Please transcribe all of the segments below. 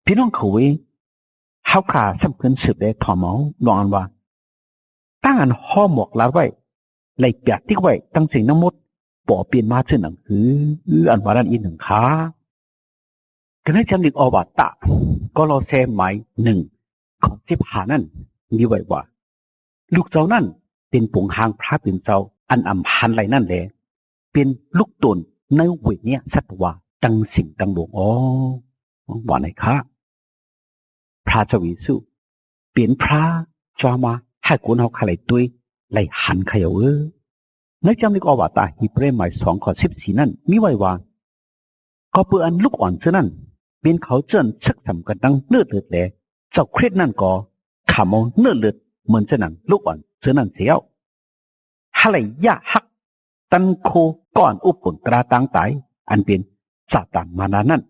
พี่น้องเขาเองเขาขาสำคัญสืบได้ถอมเอาลองอันว่าตั้งอันห่อหมกแล้วไว้ไหลเปียกที่ไว้ตั้งสิ่งน้ำมดปอเปลี่ยนมาเช่นหนังอันว่านั้นอีหนึ่งขาก็ให้จำดิกอวตะก็รอแซมหมายหนึ่งของที่ผ่านนั่นมีไว้ว่าลูกเจ้านั่นเป็นผงหางพระเป็นเจ้าอันอำพันไรนั่นแหละเป็นลูกตนในเวทเนี้ยสัตวะตั้งสิ่งตั้งหลวงว่าไหนคะพระเจ้าวิสุเปลี่ยนพระจอมาให้กุนเขาขายตุยไล่หันขยเอาในจำดิกอวตะฮิเปรหมาย2:14นั่นมีไว้ว่าก็เพื่ออันลูกอ่อนเท่านั้นเป็นเขาเจนชักสำกันดังเลือดแหละเจ้าเครียดนั่นก็ขามเอาเลือดเหมือนเจ้านั่นลูกอ่อนเท่านั้นเสียวฮะเลยยะฮักตันโคก่อนอุปนตราต่างตายอันเป็นซาตานมานานั่น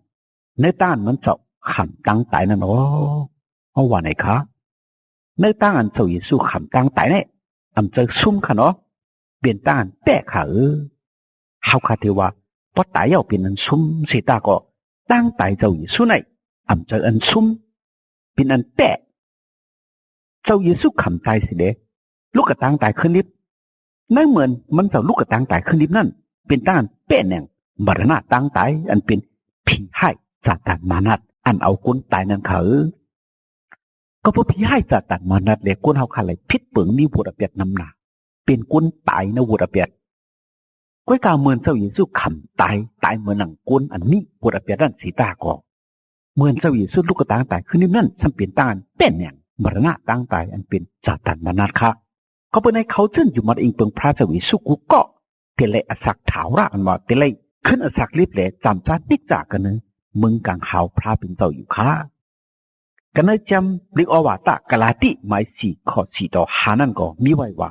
ในต้านมันเจ้าขันตั้งตายนั่นเอาว่าไหนคะในต้านเจ้าเยซูขันตั้งตายเนี่ยอำเจอซุ่มค่ะเนาะเปลี่ยนต้านแตะค่ะเขาคาเทว่าพอตายเอาเป็นอันซุ่มสิตาก็ตั้งตายเจ้าเยซูไหนอำเจออันซุ่มเป็นอันแตะเจ้าเยซูขันตายสิเดลูกกระตังตายขึ้นลิฟนั่นเหมือนมันเจ้าลูกกระตังตายขึ้นลิฟนั่นเป็นต้านแปะแหน่งมรณะตั้งตายอันเป็นผีให้ซาตานมานัดอันเอาคนตายนั่นเขาก็เพราะผีให้ซาตานมานัดเลยคนเขาขาดเลยพิษเปิงมีบุตรเปียดนำหนาเป็นคนตายนะบุตรเปียดก้อยกาเหมือนเจ้าเยซูขำตายเหมือนหนังคนอันนี้บุตรเปียดนั่นสีตาก่อเหมือนเจ้าเยซูลูกกระตังตายขึ้นลิฟนั่นฉันเป็นต้านแปะแหน่งมรณะตั้งตายอันเป็นซาตานมานัดค่ะเขาเป็นในเขาเจิ้นอยู่มาเองเปิงพระเจ้าเยซูกูก็เตลัยอสักถาวระอันว่าเตลัยขึ้นอสักลิบแหล่จำจ้านิกจากกันเนอะมึงกังหาวพระเป็นเจ้าอยู่ค่ะกันเลยจำลิกอวตะกลาติหมาย4:4 ต่อ5นั่นก็มีไว้ว่า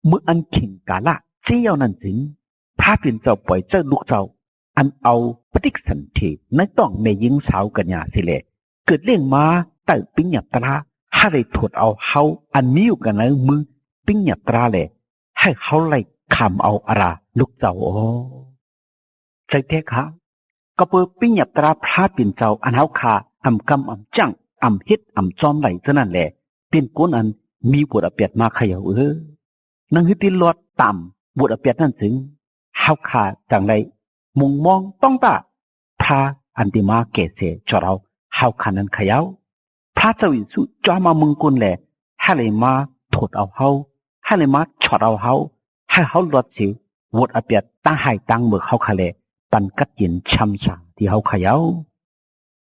เมื่ออันขิงกาละเจียวนั่นถึงพระเป็นเจ้าปล่อยเจ้าลูกเจ้าอันเอาปฏิสันติในต้องแม่ยิงสาวกัญญาสิแหละเกิดเรื่องมาแต่ปิญญาตราให้ได้ถอดเอาเฮาอันมีอยู่กันในมือปิญญาตราแหละให้เขาไล่คำเอาอะไรลูกเจ้าใจแท้ค่ะก็เปิดปิญญาตราพระเป็นเจ้าอันเฮาขาอำกำอำจังอำเฮ็ดอำจอมไหลเท่านั้นแหละเป็นคนอันมีบุตรเปียดมาขยเอานั่งคือติลอดต่ำบุตรเปียดนั่นถึงเฮาขาจังไรมุงมองต้องตาพระอันติมาเกเสจเราเฮาขานั้นขยเอาพระเจ้าอิสุจอมามึงกุนแหละให้เลยมาถดเอาเฮาให้เลยมาฉอดเอาเฮาให้เฮาลดสิบุตรเปียดตั้งให้ตั้งมือเฮาขาเลยปันกัดยินช้ำสาที่เฮาขยเอา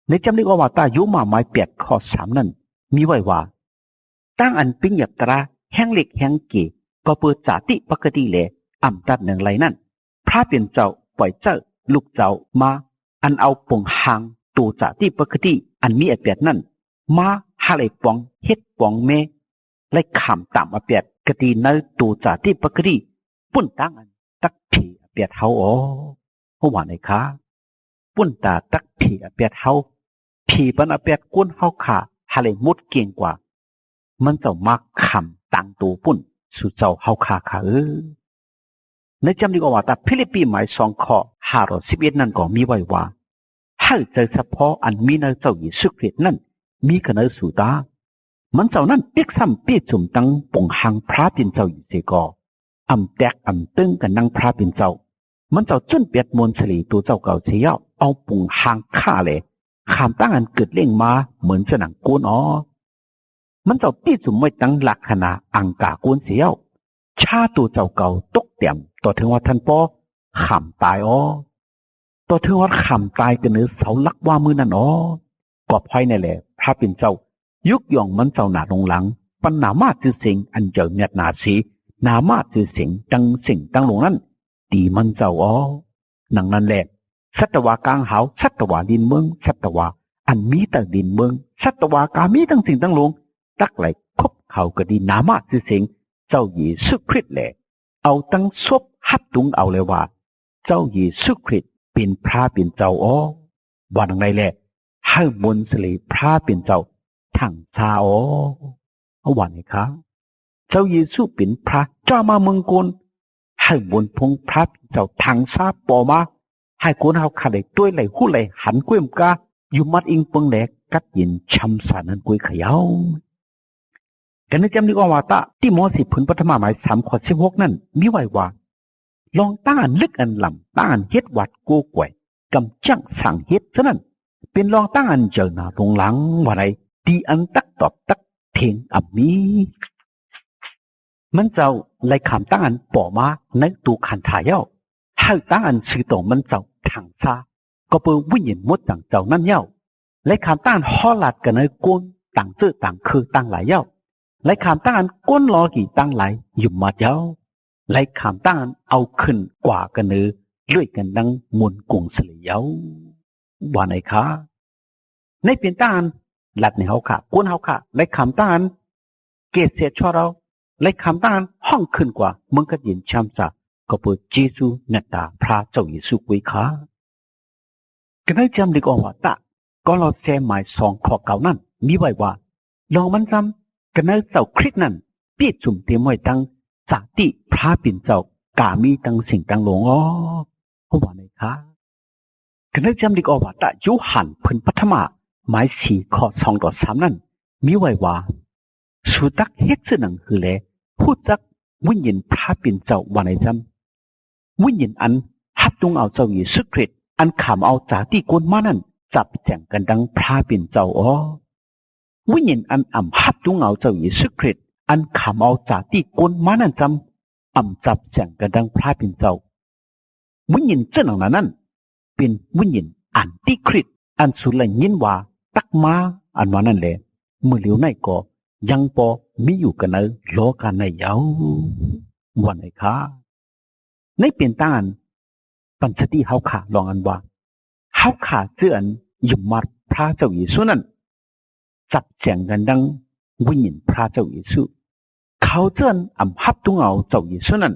ในจำเรียกว่าตายุมาไม้เปียกข้อ3นั่นมีไว้ว่าตั้งอันปิญญาตราแห้งเล็กแห้งเก๋ก็เปิดจาติปกติเลยอำตัดหนึ่งไรนั่นพระเป็นเจ้าปล่อยเจ้าลูกเจ้ามาอันเอาปงหางตูจาติปกติอันมีเปียดนั่นมาหาเลยปองเฮ็ดปองเมไล่ขำตามเปียดกติในตูจาติปกติปุ่นตั้งอันตักผีเปียดเฮาเพราะว่าไหนคะปุ่นตาตักผีเปียดเฮาผีปันเปียดก้นเฮาขาหาเลยมุดเก่งกว่ามันเจ้ามักขำตังตูปุ่นสู่เจ้าเฮาขาค่ะในจำดีกว่าตาฟิลิปปีหมาย2:511นั่นก็มีไว้ว่าให้เจอเฉพาะอันมีในเจ้าเยซูคริสต์นั่นมีกันในสุดามันเจ้านั้นเปียกซ้ำเปียกจุ่มตั้งปงหังพระเป็นเจ้าอยู่เสกอำแตกอำตึงกันนั่งพระเป็นเจ้ามันเจ้าจนเปียดมนสลีตัวเจ้าเก่าเสียเอาปงหังฆ่าเลยขามตั้งอันเกิดเล่งมาเหมือนสนังกูนมันเจ้าปีจุ่มไม่ตั้งหลักขณะอังกากูนเสียวชาตัวเจ้าเก่าตกเตี่ยมต่อถึงว่าท่านปอขำตายต่อถึงว่าขำตายกันเนื้อเสาลักว่ามือนั่นก็พอยนี่แหละพระเป็นเจ้ายุกย่องมันเจ้าหนาลงหลังปัญนามาจือสิงอันเจอเมียดนาสีนามาจือสิงจังสิงตั้งลงนั้นตีมันเจ้านังนั้นแหละสัตวากลางหาวสัตวาดินเมืองสัตวาอันมีแต่ดินเมืองสัตวากามีตั้งสิ่งตั้งลงตักไหลคบเขาก็ดีนามาจือสิงเจ้าเยซูคริสต์แหละเอาตั้งซบฮับตุงเอาเลยว่าเจ้าเยซูคริสต์เป็นพระเป็นเจ้าว่าดังไรแหละให้มนสลีพระเป็นเจ้าทั้งชาเอาว่าไงคะเจ้าเยซูเป็นพระเจ้ามาเมืองกนให้มนพงพระเป็นเจ้าทั้งชาปอมาให้คนเฮาขาดเลยด้วยไหลหู้ไหลหันกุ้มกาอยู่มัดอิงเปิงแหลก กัดยินช้ำสานันกุยเขยาวกันนึกจำนึกว่าตาที่มอสิพุนปฐมหมาย3 ข้อ 16นั่นมีไว้ว่าลองต้านลึกอันลำต้านเฮ็ดวัดกูกวยกำจังสั่งเฮ็ดซะนั่นเป็นลองต้านเจอหน้าลงหลังว่าไรดีอันตักตอบตักเทงอับมีมันเจ้าไล่ขามต้านป่อมาในตูขันถ่ายเย้าให้ต้านสื่อตรงมันเจ้าทางซาก็เปิดวิ่งยินมดต่างเจ้านั่นเย้าไล่ขามต้านฮอลัดกันในก้นต่างเสื้อต่างคือต่างหลายเย้าไล่ขามต้านก้นล้อกี่ต่างหลายยุ่มมาเย้าไล่ขามต้านเอาขึ้นกว่ากันเนื้อเลื่อยกันดังมวนกุงเสลียวว่าไหนคะในเปลี่ยนต้านหลัดในเฮาค่ะก้นเฮาค่ะไล่ขามต้านเกศเสียชอเราไล่ขามต้านห้องขึ้นกว่ามึงก็ยินช้ำซาก็เปิดเจซูเนตตาพระเจ้าเยซูกุยขาก็ได้จำดีกว่าตะก็เราแซมหมาย2 ข้อ 9นั่นมีไว้ว่าลองมันจำก็ได้เจ้าคริสนั่นเปียดสุ่มเตรียมไว้ตั้งสาติพระปิ่นเจ้ากามีตั้งสิ่งตั้งหลงเพราะว่าไหนคะก็ได้จำดีกว่าตะยุหันพื้นปฐมหมาย4 ข้อ 2-3นั่นมีไว้ว่าสุดักเฮ็ดซึ่งนั่นคือแลผู้จักวิญญาณพระปิ่นเจ้าว่าไหนจำวิญญาณอันฮับตุงเอาเจ้าเยซูคริสต์อันขามเอาจากที่กวนมานั่นจับแจงกันดังพระปิ่นเจ้าวิญญาณอันฮับตุงเอาเจ้าเยซูคริสต์อันขามเอาจากที่กวนมานั่นจำจับแจงกันดังพระปิ่นเจ้าวิญญาณเจ้าหนังนั้นเป็นวิญญาณอันติคริสต์อันสุดเลยยินว่าตักมาอันว่านั่นแหละเมื่อเหลียวในก็ยังพอมีอยู่กันในโลกาในยาววันไหนคะในเปลี่ยนต้านปัญชติเฮาขาลองอันว่าเฮาขาเสื่อนยุ่มมัดพระเจ้าเยซูนั้นจับแจงกันดังวิญญาณพระเจ้าเยซูเขาเสื่อนฮับตุงเอาเจ้าเยซูนั้น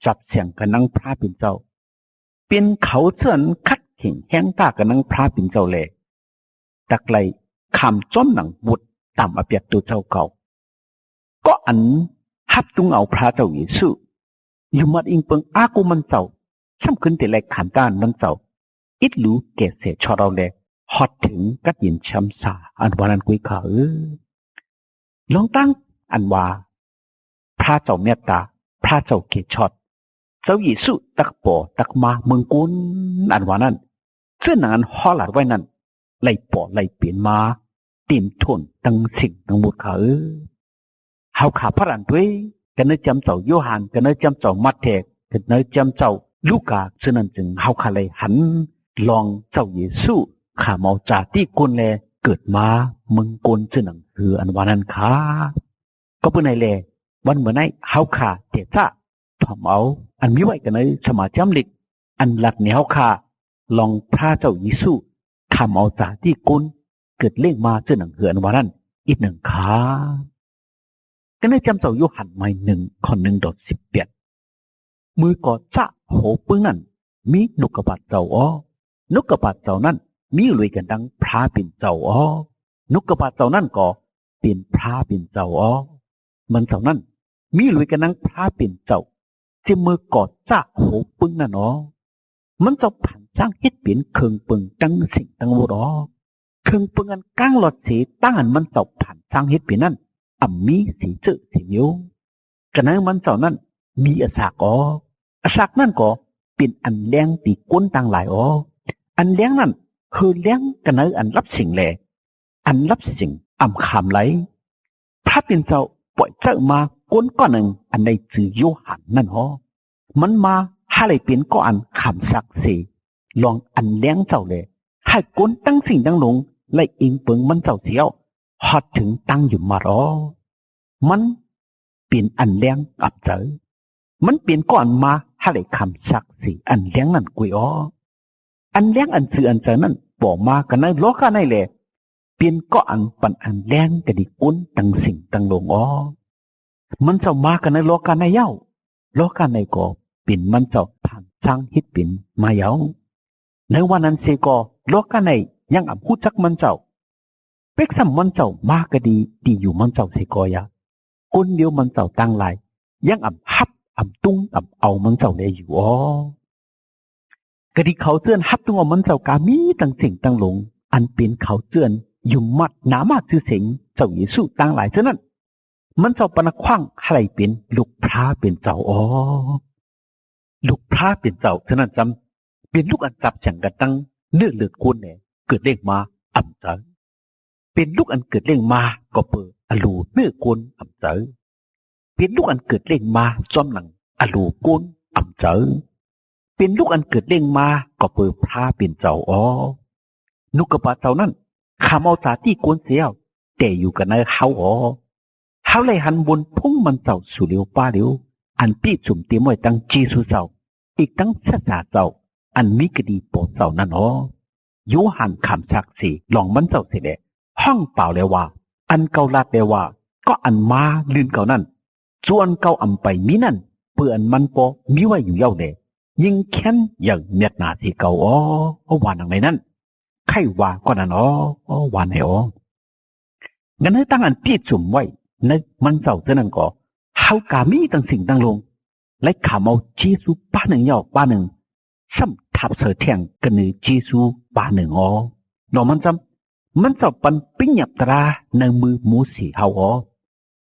จับแจงกันดังพระเป็นเจ้าเป็นเขาเสื่อนคัดเข่งแห้งตากันดังพระเป็นเจ้าเลยตักไลคำจ้อมหนังบุตรตามอเปียกตัวเจ้าเก่าก็อันฮับตุงเอาพระเจ้าเยซูอยู่มัดอิงเปิงอากูมันเจ้าช่ำขึ้นแต่แรกขานด้านมันเจ้าอิดรู้แก่เสียชอเราแลฮอดถึงกัดยินช้ำสาอันวานันกุยขาลองตั้งอันว่าพระเจ้าเมตตาพระเจ้าเกชอดเจ้าเยซูตักปอตักมาเมืองกุนอันวานั้นเสื้อนานฮอลัดไว้นั่นไล่ปอไล่เปลี่ยนมาเต็มทนตั้งสิ่งทั้งหมดขาเฮาขาพระอันด้วยกันเนจำเจ้าโยฮันกันเนจำเจ้ามัทเทกกันเนจำเจ้าลูกาฉะนั้นจึงเฮาขาเลยหันลองเจ้าเยซูขาเมาจากที่กุนแลเกิดมาเมืองกุนฉะนั้นคืออันวานั้นขาก็เป็นไงแลวันเมื่อไหนเฮาขาเตะถ่อมเอาอันมีไว้กันในสมาจำลิกอันหลัดเหนียวขาลองพระเจ้าเยซูขาเมาจากที่กุนเกิดเล่งมาฉะนั้นคืออันวานั้นอีก1 ขาก็ได้จำเจ้าโยหันไม่1:18มือกอดจะโหปึ้งนั่นมีนกกระบาดเจ้านกกระบาดเจ้านั่นมีลุยกันดังพระปิ่นเจ้านกกระบาดเจ้านั่นก็เป็นพระปิ่นเจ้ามันเจ้านั่นมีลุยกันดังพระปิ่นเจ้าที่มือกอดจะโหปึ้งนั่นมันเจ้าผ่านสร้างเฮ็ดเปลี่ยนเครื่องปึงตั้งสิ่งตั้งวัวเครื่องปึงอันก้างหลอดสีตั้งอันมันเจ้าผ่านสร้างเฮ็ดเปลี่ยนนั่นมีสีเจือสีนิ้วกระนั้นมันเจ้านั่นมีอาสากอาสากนั่นก็เป็นอันแรงตีก้นต่างหลายอันแรงนั่นคือแรงกระนั้นอันรับสิ่งแหล่อันรับสิ่งขามไหลพระเป็นเจ้าปล่อยเจ้ามาก้นก้อนหนึ่งอันในจือโยหันนั่นมันมาให้เลยเป็นก้อนขามสักสีลองอันแรงเจ้าเลยให้ก้นตั้งสิ่งตั้งลงไล่อิงเปิงมันเจ้าเสียวฮอดถึงตั้งอยู่มารมันเปลี่ยนอันแรงอับเจอมันเปลี่ยนก่อนมาให้เลยคำสักสีอันแรงนั่นกุยอันแรงอันสื่ออันเจอนั่นบอกมากันในโลกาในแหละเปลี่ยนก่อนปันอันแรงกระดิกุ้นตั้งสิ่งตั้งลงมันเจ้ามากันในโลกาในเย้าโลกาในก็เปลี่ยนมันเจ้าผ่านสร้างฮิตเปลี่ยนมาเย้าในวันนั้นเสก็โลกาในยังอับพูดจักมันเจ้าเป็กซ้ำมันเจ้ามากก็ดีดีอยู่มันเจ้าเสกอยาคนเดียวมันเจ้าตั้งหลายยังฮับตุ้งเอามันเจ้าเลยอยู่ก็ดีเขาเตือนฮับตุ้งเอามันเจ้ากามีตั้งสิ่งตั้งหลง อันเป็นเขาเจือนยุ่มมัดหนามาชื่อเสียงเจ้าเยซูต่างหลายเท่านั้นมันเจ้าปนคว้างอะไรเป็นลูกพระเป็นเจ้าอ๋อลูกพระเป็นเจ้าเท่านั้นจำเป็นลูกอันจับฉันกันตั้งเนื้อเลือดกุนเนี่ยเกิดเล่งมาอ่ำเจอเป็นลูกอันเกิดเล่งมาก็เปิดอลูเนื้อกุนอ่ำเจอเป็นลูกอันเกิดเล่งมาจอมหนังอลูกุนอ่ำเจอเป็นลูกอันเกิดเล่งมาก็เปิดพระเป็นเจ้าอ๋อนุกกระปะเจ้านั้นข้าเอาตาที่กุนเสียวแต่อยู่กันในเขาอ๋อเขาเลยหันบนพุ่งมันเจ้าสู่เลียวป้าเลียวอันปีสุ่มเตรียมไว้ตั้งจีสุเจ้าอีกตั้งศาสนาเจ้าอันมีกดีโปรดเจ้านั่นอ๋อโยหันคำชักสีลองมันเจ้าเสด็จห้องเปล่าเลยว่าอันเกาลัดเลยว่าก็อันมาลืนเก่านั่นส่วนเก่าอำไปมีนั่นเพื่ออันมันโปมีไว้อยู่เย้าเดยิงแค้นอย่างเมียดนาที่เก่าอ๋อวานอย่างไรนั่นใครว่าก็นั่นอ๋อวานไหนอ๋องั้นให้ตั้งอันปีสุ่มไว้ในมันเจ้าเท่านั้นก็เฮากามีตั้งสิ่งตั้งลงและขาเอาจีซูป้าหนึ่งยอกป้าหนึ่งซ้ำทับเสือแทงกันในจีซูป้าหนึ่งอ๋อหนอมันจำมันจะปันปิ้งหยับตราในมือมูสีเฮาอ๋อ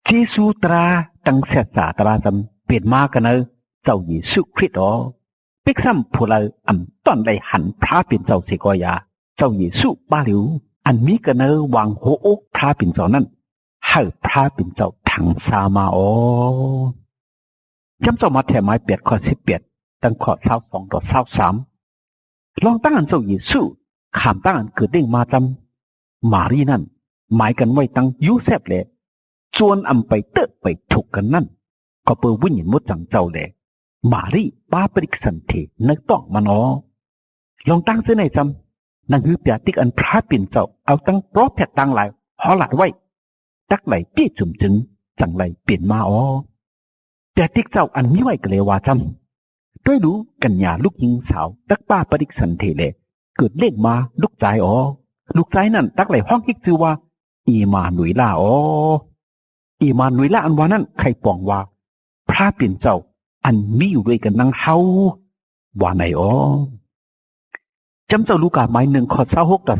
จีซูตราตั้งเสษาตราจำเปลี่ยนมากันเนอเจ้าเยซูคริสต์อ๋อเป็กซ้ำผู้เราตอนได้หันพระเป็นเจ้าสิกอยาเจ้าเยซูป้าหลิวอันมีกันเนอวางหัวอกพระเป็นเจ้านั้นให้พระเป็นเจ้าถังสามาอ๋อจำเจ้ามาแถมไม้8 ข้อ 18ตั้งข้อ22 ต่อ 23ลองตั้งอันเจ้าเยซูขามตั้งอันเกิดเด้งมาจำมารีนั่นหมายกันไว้ตั้งยูเซฟเลยส่วนอำไปเตะไปถูกกันนั่นก็เปิดวิญญาณมดจังเจ้าเลยมารีป้าปริกสันเทนึกต้องมันอ๋อลองตั้งเส้นในจำนั่งฮือเปียติกอันพระเป็นเจ้าเอาตั้งโปรแพทตั้งหลายหอหลัดไว้ตักไหลปี้จุ่มจึงจังไหลเปลี่ยนมาอ๋อแต่ติ๊กเจ้าอันมีไว้ก็เลยว่าจำด้วยรู้กัญญาลูกยิงสาวตักป้าปริกสันเทเลเกิดเล่งมาลูกใจอ๋อลูกใจนั่นตักไหลห้องคิกชื่อว่าอีมาหนุยล่าอ๋ออีมาหนุยล่าอันว่านั่นใครปองว่าพระเป็นเจ้าอันมีอยู่ด้วยกันนั่งเฮาว่าไหนอ๋อจำเจ้าลูกาไม้1 ข้อ 26 ต่อ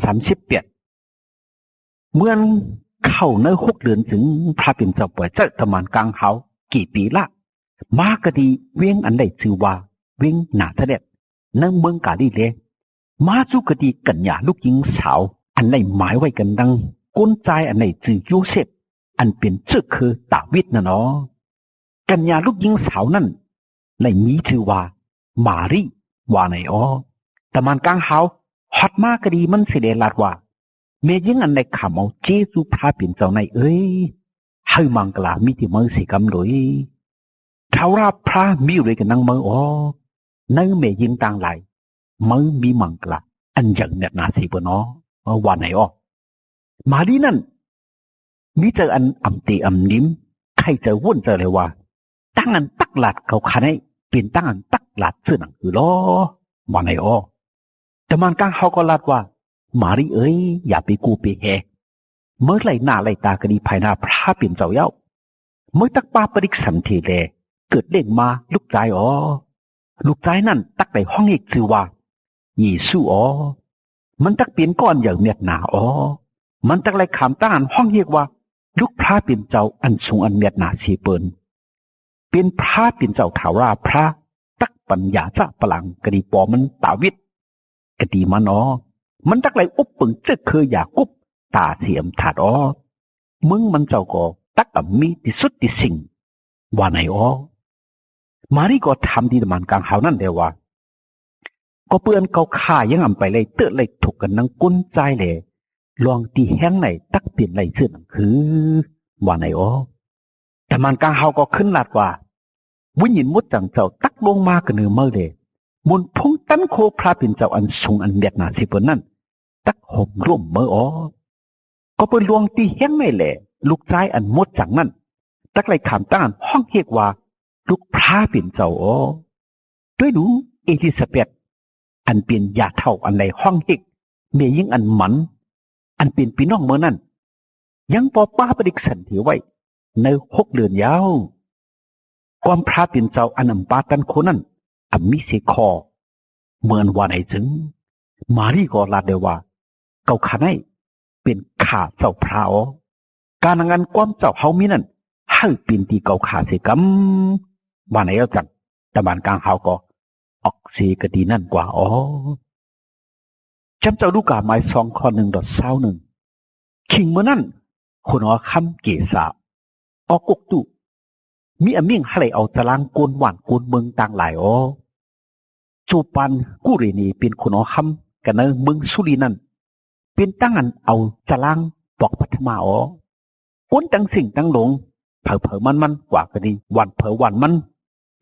38เมื่อเข้าใน6 เดือนถึงพระเป็นเจ้าป่วยเจ้าตะมันกลางเฮากี่ปีละมากะดีเวียงอันใดชื่อว่าเวียงหนาทะเด็ดในเมืองกาลีเลมาสู่กะดีกัญญาลูกหญิงสาวอันใดหมายไว้กันดังก้นใจอันใดชื่อโยเซฟอันเป็นชื่อคือดาวิดนะเนาะกัญญาลูกหญิงสาวนั่นในมีชื่อว่ามารีว่าไหนอ๋อตะมันกลางเฮาฮอดมากะดีมันสิเดลาดว่าเมยิงอันใดขามเอาเจซูพระเป็นเจ้าในเอ้ยให้มังกลามีที่มือสิกำเลยเขาราพระมีอยู่ด้วยกันนั่งมืออ๋อนั่งเมยิงต่างหลายมือมีมังกลาอันอย่างเน็ตนาสิบเนาะวันไหนอ๋อมาดีนั่นมีเจออันอ่ำตีอ่ำนิ้มใครเจอวุ่นเจอเลยว่าตั้งอันตักหลัดเขาขันให้เป็นตั้งอันตักหลัดเสื้อหนังคือล้อวันไหนอ๋อแต่มันกลางเขาก็ลาดว่ามารีเอ้ยอย่าไปกูไปแฮเมื่อไหลหน้าไหลตากระดีภายหน้าพระเปลี่ยนเจ้าเย้าเมื่อตักป้าปริกสันเทเลเกิดเล่งมาลูกใจอ๋อลูกใจนั่นตักไหลห้องอีกชื่อว่าเยซูอ๋อมันตักเปลี่ยนก้อนอย่างเมียดหนาอ๋อมันตักไหลขามต้านห้องเรียกว่าลูกพระเปลี่ยนเจ้าอันสูงอันเมียดหนาสีเปิลเป็นพระเปลี่ยนเจ้าข่าวราพระตักปัญญาจะพลังกระดีปอมันตาวิทกระดีมันอ๋อมันตักไหลอุบปึงเจ้าเคยอยากกุบตาเสียมถาดอ๋อมึงมันเจ้าก็ตักกับมีที่สุดที่สิ่งว่าไหนอ๋อมารีก็ทำที่มันกลางเขานั่นเดียวว่าก็เปื้อนเขาข่ายังอ่ำไปเลยเตอะเลยถูกกันนั่งกุ้นใจเลยลองตีแห้งไหนตักเปลี่ยนไหลเสื้อหนังคือว่าไหนอ๋อแต่มันกลางเขาก็ขึ้นลาดว่าวิญญาณมุดจังเจ้าตักลงมากันเนื้อเมื่อเลยบนพุ่งตั้นโคพระเป็นเจ้าอันสูงอันเด็ดหนาสิเปิ้นนั่นตักห่มร่มเมื่ออ๋อก็เปิ้นลวงตีแห้งไม่แหละลูกชายอันมุดจังนั่นตักไหลขามต้านห้องเรียกว่าลูกพระเป็นเจ้าอ๋อด้วยดูเอลิซาเบธอันเป็นยาเท่าอันในห้องเฮกเมยิงอันหมันอันเป็นพี่น้องเมื่อนั้นยังปอป้าปริกสันถือไว้ใน6 เดือนยาวความพระเป็นเจ้าอันอัมปาตันโคนั้นอันมิเสคอเมื่อวันไหนถึงมารีก็ลาดเดว่า เกาขาในเป็นขาเจ้าพระอ๋อการงานความเจ้าเฮามีนั่นให้เป็นที่เกาขาเสกำบ้านไหนเอาจังแต่บ้านกลางเฮาก็ออกเสกดีนั่นกว่าอ๋อจำเจ้าลูกกาไม้2:1.21คิงเมื่อนั้นคนอ๋อคำเกษาออกกกตุมีอเมียงให้เอาตารางโกนหวานโกนเมืองต่างหลายอ๋อจูปันกุเรนีเป็นคนอ๋อคำกันเนเมืองสุรินันเป็นตั้งอันเอาตารางปอกพัฒมาอ๋อก้นตั้งสิ่งตั้งหลงเผอมันกว่าก็ดีวันเผอวันมัน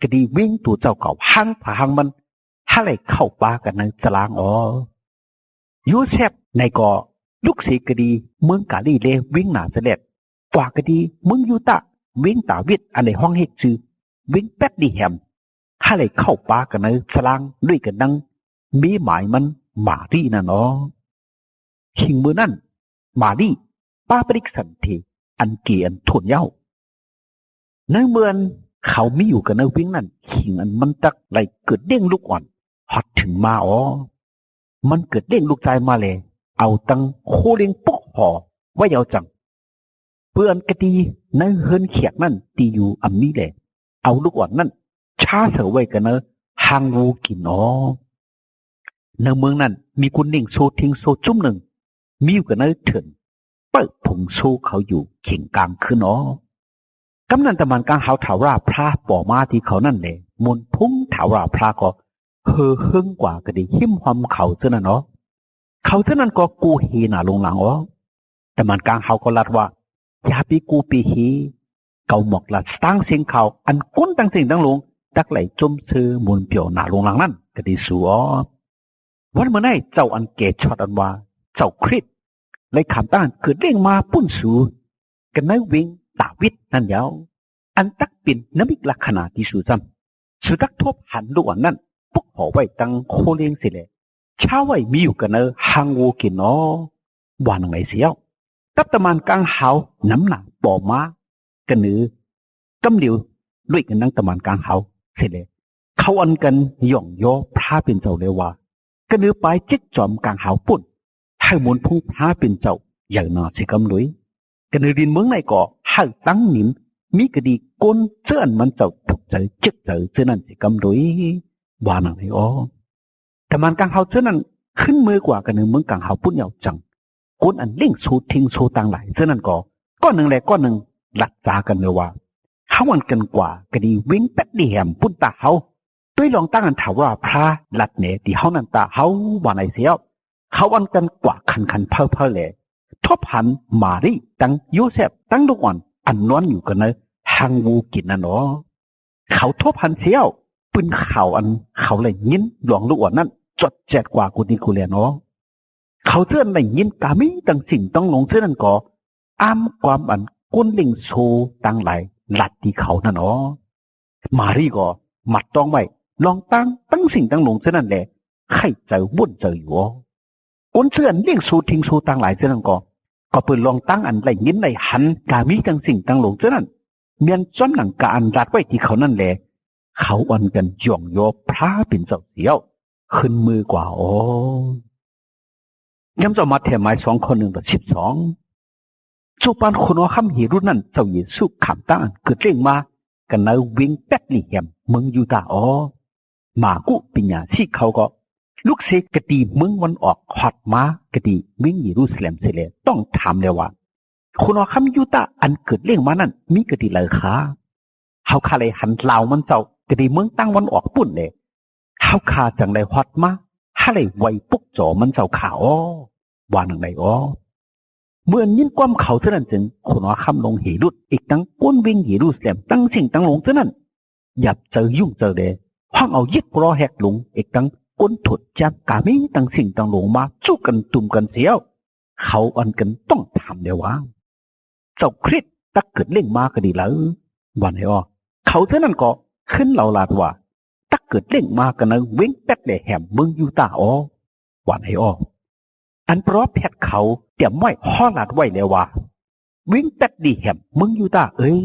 ก็ดีวิ่งตัวเจ้าเก่าห้างผาห้างมันให้เข้าป่ากันในตารางอ๋อยูเซฟในก่อลูกศิษย์ก็ดีเมืองกาลีเลวิ่งหนาเสด็จกว่าก็ดีเมืองยูตะวิ่งตาวิทอันในห้องเฮกจือวิ่งแป๊ดดีแฮมให้เข้าป่ากันในตารางด้วยกันดังมีหมายมันมาดีนั่นอ๋อชิงมือนั่นมาดีป้าปริกสันทีอันเกียนทุนเย้าในเมืองเขามีอยู่กันในวิ่งนั่นขิงอันมันตักไหลเกิดเด้งลูกอ่อนฮอดถึงมาอ๋อมันเกิดเด้งลูกใจมาเลยเอาตังโคเลี้ยงปุ๊กห่อไว้เอาจังเพื่อนกะดีในเฮินเขียกนั่นตีอยู่อันนี้แหละเอาลูกอ่อนนั่นช้าเสไว้กันเนอะหางวูกินอ๋อในเมืองนั้นมีคนหนึ่งโซทิ้งโซจุ่มหนึ่งมีอยู่กันเนอะเถินเปิดผงโซเขาอยู่เข่งกลางขึ้นอ๋อกำนันตะมันกลางหาถาราพระป่อมาที่เขานั่นเลยมนพุ่งถาราพระก็เฮ่อเฮิงกว่าก็ดีหิมหอมเขาเท่านั้นเนาะเขาเท่านั้นก็กูเฮน่ะลงหลังอ๋อแต่มันกลางเขาก็ลัดว่าอย่าปีกูปีเฮเกาหมอกลัดตั้งเสียงเขาอันก้นตั้งเสียงตั้งลงตักไหลจมซื้อมนเปียวหน้าลงหลังนั่นก็ดีสัววันเมื่อไหร่เจ้าอันเกตช็อตอันว่าเจ้าคริสเลยขามต้านเกิดเร่งมาปุ้นสูกันในวิ่งตาวิทนั่นยาวอันตักเป็นน้ำมิกลักษณะที่สูจำสุดักทบหันลูกอันนั้นปุ๊กห่อไว้ตั้งโคเลี้ยงสิเลยเช้าไว้มีอยู่กันเนอหางวัวกินอ๋อวานไหนเสียวตับตะมันกลางหาวน้ำหนักป่อมากันเนื้อกำเหลียวด้วยกันนั่งตะมันกลางหาวสิเลยเขาอันกันหย่องย่อพระเป็นเจ้าเลยว่ากันเนื้อไปจิตจอมกลางหาวปุ่นให้มนพุ่งพระเป็นเจ้าอย่างน่าสิกำลุยกันเนื้อดินเมืองในก่อให้ตั้งนิมมีกระดีก้นเสื้อมันเจ้าถูกใจจิตใจเสื้อนั้นสิกำลุยวานไหนอ๋อแต่มันกลางหาวเสื้อนั้นขึ้นมือกว่ากันเนื้อเมืองกลางหาวปุ่นยาวจังก้นอันเล่งสูทิ้งสูต่างหลายเสื้อนั้นก่อก้อนหนึ่งแหละก้อนหนึ่งหลักจากันเลยว่าเขาวันกันกว่าก็ดีวิ่งแป๊ดดีแหมปุ่นตาเขาด้วยลองตั้งอันถาว่าพระหลัดเนี่ยที่เขานั่นตาเขาว่าไหนเสียวเขาวันกันกว่าคันเพ้อเลยทบหันมารีตั้งโยเซฟตั้งลูกอ่อนอันนอนอยู่กันเนอะหางวูกินนั่นเนาะเขาทบหันเสียวปืนข่าวอันเขาเลยยินหลวงลูกอ่อนนั่นจดแจดกว่ากูดีกูเลยเนาะเขาเตือนเลยยินกามิตั้งสิ่งต้องลงเสื้อนั่นก่ออ้ามความอันก้นลิงโซตั้งหลายหลัดที่เขานั่นเนาะมารีก็มัดต้องไว้ลองตั้งสิ่งตั้งลงเสื้อนั่นแหละใครใจวุ่นใจอยู่ก้นเสื้อเลี้ยงโซทิ้งโซตั้งหลายเสื้อนั่นก็เปิดลองตั้งอันไรยินไรหันกามีตั้งสิ่งตั้งลงเสื้อนั่นเมียนจ้อมหนังกาอันรัดไว้ที่เขานั่นแหละเขาอันกันจ่องโยพระเป็นเจ้าเสียวขึ้นมือกว่าย้ำจะมาเทมาย2:1-12สุปานคนว่าคำหิรุนั่นเจ้าเยซูขามตั้งเกิดเร่งมากันในวิ่งแป๊ดลี่แฮมเมืองยูตามากุปิญญาที่เขาก็ลูกเสกกตีเมืองวันออกฮอดมากตีวิ่งเยรูซาเล็มเสเลยต้องถามเลยว่าคนว่าคำยูตาอันเกิดเร่งมานั่นมีกตีเลยค่ะเขาคาเลยหันเหล่ามันเจ้ากตีเมืองตั้งวันออกปุ่นเลยเขาคาจังเลยฮอดมาให้เลยไวปุกจ่อมันเจ้าข่าวว่าหนังไหนเมื่อยินความเขาเท่านั้นจึงคนว่าคำลงเหรุดอีกตั้งก้นวิ่งเยรูซาเล็มตั้งสิ่งตั้งลงเท่านั้นอย่าเจอยุ่งเจอเดห้องเอายึดรอแหกหลงอีกตั้งก้นถุดจากกาไม่ตั้งสิ่งตั้งลงมาสู้กันตุ่มกันเสียวเขาอันกันต้องทำเดี๋ยวว่าเจ้าคริสตักเกิดเล่งมาก็ดีแล้ววันไหนเขาเท่านั้นก็ขึ้นเหล่าลาดว่าตักเกิดเล่งมากันนะเว้งแป๊ดเลยแหมเมืองยูตาวันไหนอันเพราะแพทย์เขาเตรียมไว้ห่อหลาดไว้เลยว่าวิ่งแป๊ดดีแหมมึงยูตาเอ้ย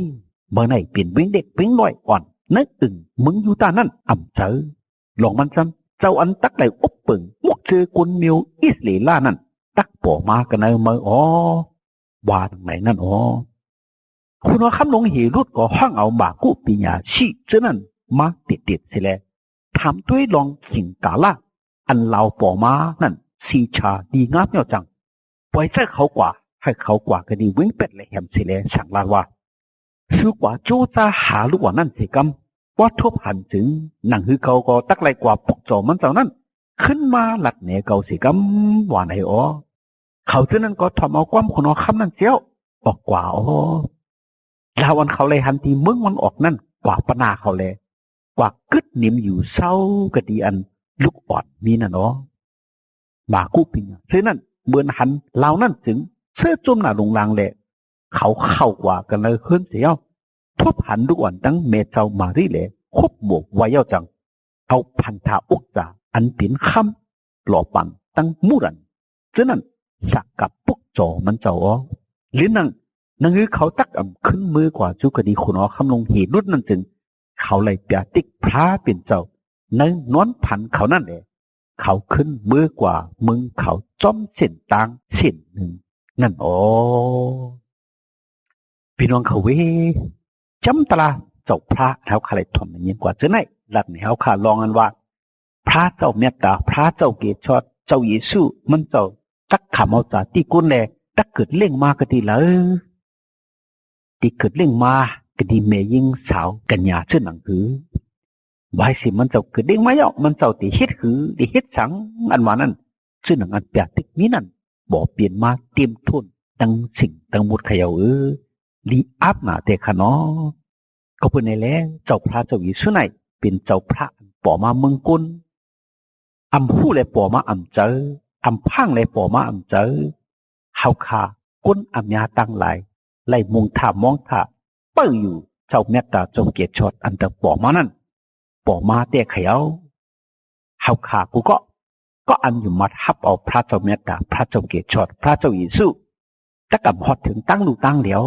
เมื่อไหนเปลี่ยนวิ่งเด็กวิ่งน้อยอ่อนนึกอึ่งมึงยูตานั่นอ่ำเจอลองมันซ้ำเจ้าอันตักไหลอุบปึงมวกเจอกุนมิวอิสเลล่านั่น ตักปอมากันเนอมาอ๋อว่าตรงไหนนั่นอ๋อคุณว่าคำลงเหรุดก็ห้างเอาหมากุปีญาชีเจ้านั้นมาติดสิแลถามด้วยลองสิ่งกาละอันเราปอมานั่นสีชาดีงามเนาะจังปล่อยเจ้าเขากว่าให้เขากว่าก็ดีวิ่งเป็ดเลยแหมสิแลสั่งลาว่าซื้อกว่าโจจะหาลูกว่านั่นสิกำว่าทบหันถึงหนังฮือเขาก็ตักไรกว่าปกจอมันเจ้านั้นขึ้นมาหลัดเหนือเกาสิกำว่าไหนอ๋อเขาเจ้านั้นก็ทำเอาความคนเอาคำนั้นเสียวออกกว่าอ๋อลาวันเขาเลยหันทีมึงมันออกนั่นกว่าปนาเขาเลยกว่ากึดนิ่มอยู่เศร้ากะดีอันลูกอดมีน่ะเนาะหมากู้ปิงเท่านั้นเมื่อหันเหล่านั้นถึงเสื้อจมหน้าลงลางเลยเขาเข้ากว่ากันเลยขึ้นเสียวทบหันลูกอ่อนตั้งเมเจ้ามารีเลยคบหมกไว้เย้าจังเอาพันธาอุกจาอันเป็นคำหล่อปั่นตั้งมุรันเท่านั้นสักกับปุกจอมันเจ้าอ๋อหรือนั่งคือเขาตักขึ้นมือกว่าจุกดีคุณอ๋อคำลงเหตุรุ่นนั้นจึงเขาเลยเปียติกพระเป็นเจ้าในนอนพันเขานั่นแหละเขาขึ้นมือกว่ามึงเขาจ้อมเส้นต่างเส้นหนึ่งนั่นอ๋อพี่น้องเขาเวจำตลาเจ้าพระเขาขาเลยทนอย่างนี้กว่าจะไหนหลักเนี่ยเขาขาลองกันว่าพระเจ้าเมตตาพระเจ้าเกศชดเจ้าเยซูมันเจ้าตักขามเอาจากที่กุนแลตักเกิดเล่งมาก็ดีเลยที่เกิดเล่งมาก็ดีเมยิงสาวกัญญาเชื่อหนังหือไว้สิมันเจ้าเกิดเล่งมาเยาะมันเจ้าตีเฮ็ดหือตีเฮ็ดสังอันว่านั้นเชื่อหนังอันเปียติกนี้นั่นบอกเปลี่ยนมาเตรียมทุนตั้งสิ่งตั้งมุดเขย่าลีอัพมาแต่ขะเนาะก็เป็นในแล้วเจ้าพระเจ้าอยู่ซื่อไหนเป็นเจ้าพระป่อมาเมืองกุลอำผู้เลยป่อมาอำเจออำพังเลยป่อมาอำเจอเฮาคาก้นอำยาตั้งหลายไล่มุงท่ามองท่าเปิ้งอยู่เจ้าเมตตาเจ้าเกียรติชดอันตะป่อมานั่นป่อมาแต่เขย่าเฮาคากูก็อันอยู่มัดฮับเอาพระเจ้าเมตตาพระเจ้าเกียรติชดพระเจ้าเยซูตักอำฮอดถึงตั้งลูกตั้งเดียว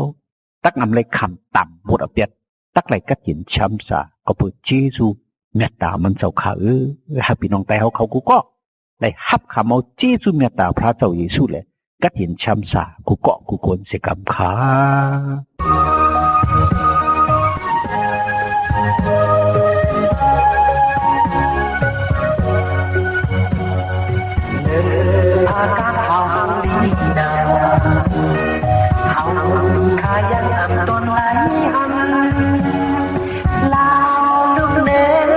ตักอำเลยคำต่ำหมดอเปียดตักไหลกัดหินช้ำสาก็เปิดเจซูเมตตามันเจ้าขาให้พี่น้องแต่เขากูก็เลยฮับคำเอาเจซูเมตตาพระเจ้าเยซูเลยกัดหินช้ำสากูเกาะกูโกนเสกำขาอาการเขาลีดาเขาขายันอับต้นไหลหันลาวลูกเล่น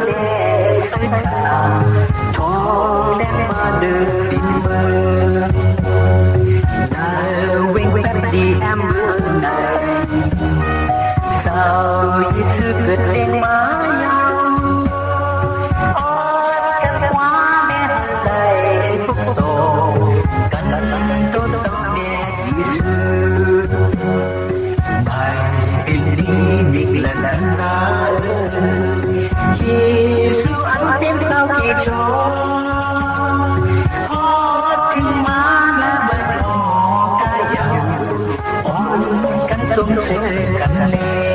เล่สักกาทอเล่นมาเดินดินเบอร์ได้วิ่งแป๊บดีแอมเบอร์ได้สาวยิสุเกิดเล่งมายาวYesu anh tìm sao kỳ cho hót kinh má là bật lò ca dạo ôn cánh xuống sẽ cánh lên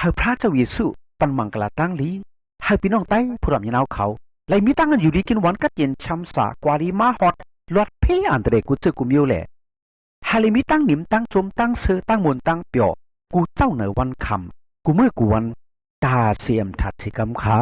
ให้พระเจ้าเยซูปันมังกลาตั้งลีให้พี่น้องไต้ผู้รำยินเอาเขาเลยมีตั้งกันอยู่ดีกินวันกัดเย็นช้ำสากวาดีมาฮอดลอดเพยอันเดรกูเจอกูมิวแหละฮาลิมีตั้งหนิมตั้งจมตั้งเสือตั้งมนตั้งเปียวกูเจ้าเหนือวันคำกูเมื่อกูวันตาเสียมถัดสิกำขา